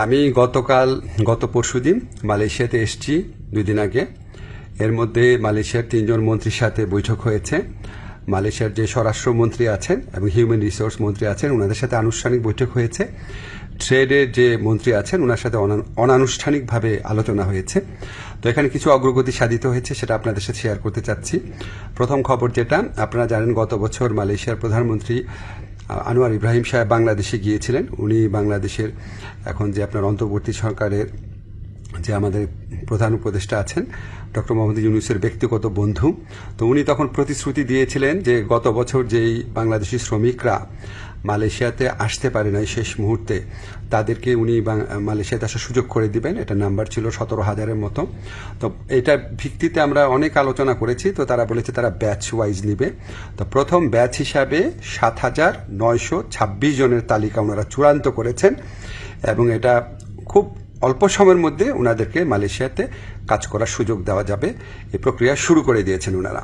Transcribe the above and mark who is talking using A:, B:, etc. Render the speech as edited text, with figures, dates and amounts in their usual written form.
A: আমি গত পরশুদিন মালয়েশিয়াতে এসেছি 2 দিন আগে। এর মধ্যে মালয়েশিয়ার 3 জন মন্ত্রীর সাথে বৈঠক হয়েছে। মালয়েশিয়ার যে স্বরাষ্ট্রমন্ত্রী আছেন এবং হিউম্যান রিসোর্স মন্ত্রী আছেন ওনাদের সাথে আনুষ্ঠানিক বৈঠক হয়েছে। ট্রেডের যে মন্ত্রী আছেন ওনার সাথে অনানুষ্ঠানিকভাবে আলোচনা হয়েছে। তো এখানে কিছু অগ্রগতি সাধিত হয়েছে, সেটা আপনাদের সাথে শেয়ার করতে চাচ্ছি। প্রথম খবর যেটা আপনারা জানেন, গত বছর মালয়েশিয়ার প্রধানমন্ত্রী আনোয়ার ইব্রাহিম সাহেব বাংলাদেশে গিয়েছিলেন। উনি বাংলাদেশের এখন যে আপনার অন্তর্বর্তী সরকারের যে আমাদের প্রধান উপদেষ্টা আছেন ডক্টর মোহাম্মদ ইউনূসের ব্যক্তিগত বন্ধু। তো উনি তখন প্রতিশ্রুতি দিয়েছিলেন যে গত বছর যেই বাংলাদেশি শ্রমিকরা মালয়েশিয়াতে আসতে পারে নাই শেষ মুহূর্তে, তাদেরকে উনি মালয়েশিয়াতে আসার সুযোগ করে দিবেন। এটা নাম্বার ছিল 17,000-এর মতো। তো এটা ভিত্তিতে আমরা অনেক আলোচনা করেছি। তো তারা বলেছে তারা ব্যাচ ওয়াইজ নিবে। তো প্রথম ব্যাচ হিসাবে 7,926 জনের তালিকা ওনারা চূড়ান্ত করেছেন এবং এটা খুব অল্প সময়ের মধ্যে ওনাদেরকে মালয়েশিয়াতে কাজ করার সুযোগ দেওয়া যাবে, এই প্রক্রিয়া শুরু করে দিয়েছেন ওনারা।